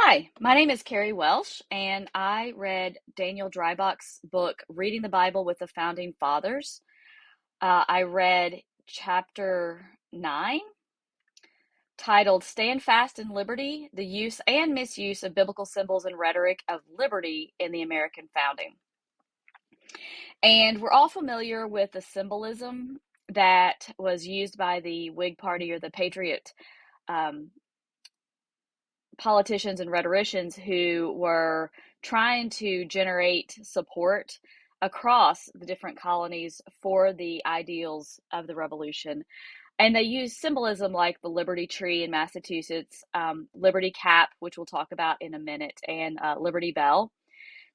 Hi, my name is Carrie Welsh, and I read Daniel Dreibach's book, Reading the Bible with the Founding Fathers. I read chapter 9, titled Stand Fast in Liberty, the Use and Misuse of Biblical Symbols and Rhetoric of Liberty in the American Founding. And we're all familiar with the symbolism that was used by the Whig Party or the Patriot um, politicians and rhetoricians who were trying to generate support across the different colonies for the ideals of the revolution. And they used symbolism like the Liberty Tree in Massachusetts, Liberty Cap, which we'll talk about in a minute, and Liberty Bell.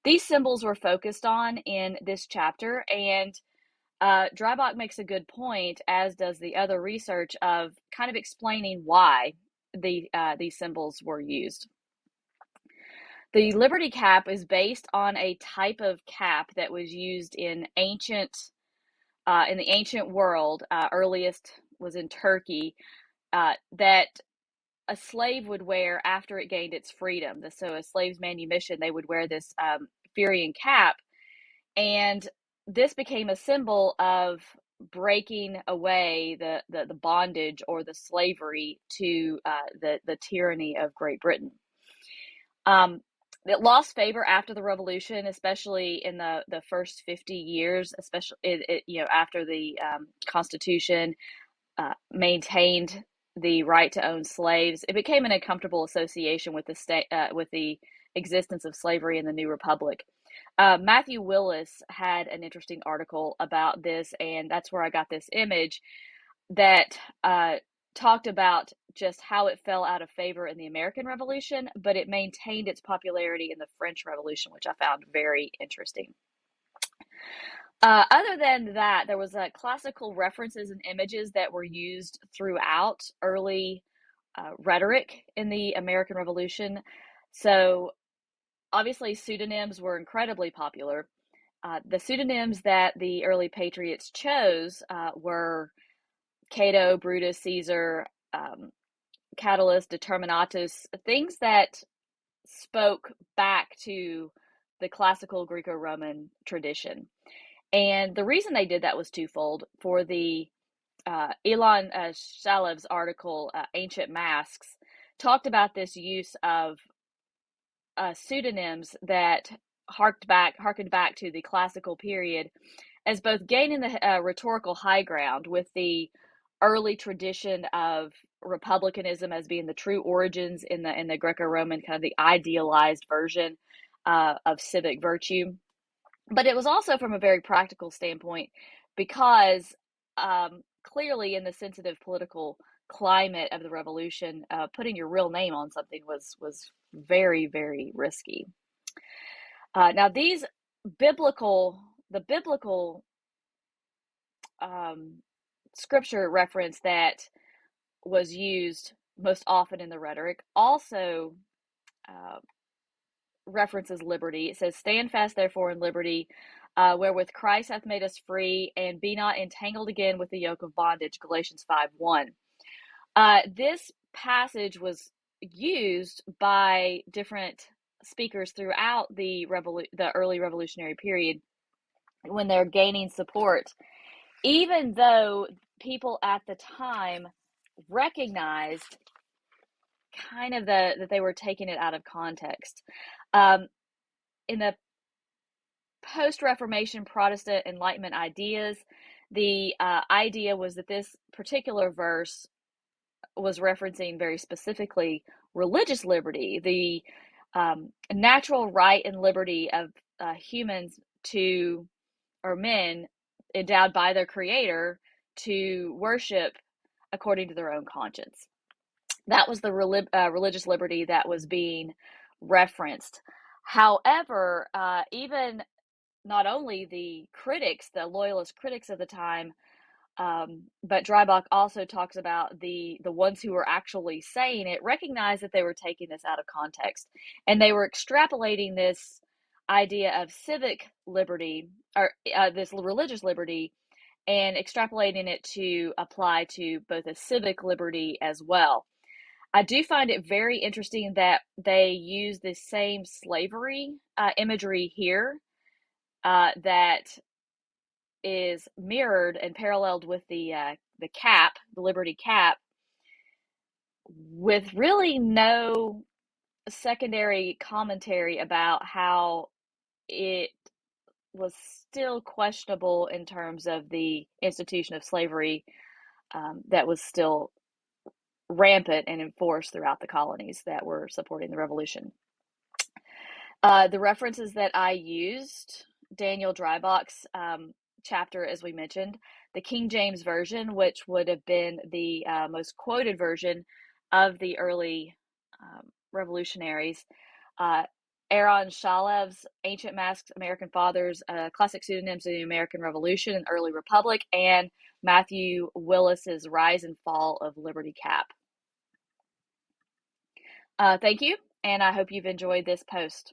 These symbols were focused on in this chapter, and Dreibach makes a good point, as does the other research, of kind of explaining why these symbols were used. The Liberty Cap is based on a type of cap that was used in the ancient world. Earliest was in Turkey, that a slave would wear after it gained its freedom. So a slave's manumission, they would wear this Phrygian cap, and this became a symbol of breaking away the bondage or the slavery to the tyranny of Great Britain. It lost favor after the revolution, especially in the first 50 years, especially after the Constitution maintained the right to own slaves. It became an uncomfortable association with the state, with the existence of slavery in the new republic. Matthew Willis had an interesting article about this, and that's where I got this image that talked about just how it fell out of favor in the American Revolution, but it maintained its popularity in the French Revolution, which I found very interesting. Other than that, there was classical references and images that were used throughout early rhetoric in the American Revolution. So obviously pseudonyms were incredibly popular. The pseudonyms that the early patriots chose were Cato, Brutus, Caesar, Catullus, Determinatus, things that spoke back to the classical Greco-Roman tradition. And the reason they did that was twofold. For the Elon Shalev's article, Ancient Masks, talked about this use of pseudonyms that harkened back to the classical period as both gaining the rhetorical high ground with the early tradition of republicanism as being the true origins in the Greco-Roman, kind of the idealized version of civic virtue. But it was also from a very practical standpoint because clearly in the sensitive political climate of the revolution, putting your real name on something was very, very risky. Now these biblical scripture reference that was used most often in the rhetoric also references liberty. It says, "Stand fast, therefore, in liberty, wherewith Christ hath made us free, and be not entangled again with the yoke of bondage." Galatians 5:1. This passage was used by different speakers throughout the early revolutionary period when they're gaining support, even though people at the time recognized kind of that they were taking it out of context. In the post-Reformation Protestant Enlightenment ideas, the idea was that this particular verse was referencing very specifically religious liberty, the natural right and liberty of humans or men endowed by their creator to worship according to their own conscience. That was the religious liberty that was being referenced. However, even not only the loyalist critics of the time, but Dreibach also talks about the ones who were actually saying it, recognized that they were taking this out of context, and they were extrapolating this idea of civic liberty, or this religious liberty, and extrapolating it to apply to both a civic liberty as well. I do find it very interesting that they use the same slavery imagery here that is mirrored and paralleled with the cap, the Liberty cap, with really no secondary commentary about how it was still questionable in terms of the institution of slavery that was still rampant and enforced throughout the colonies that were supporting the revolution. The references that I used, Daniel Drybach's chapter, as we mentioned, the King James Version, which would have been the most quoted version of the early revolutionaries, uh, Aaron Shalev's Ancient Masks, American Fathers, Classic Pseudonyms of the American Revolution and Early Republic, and Matthew Willis's Rise and Fall of Liberty Cap. Thank you, and I hope you've enjoyed this post.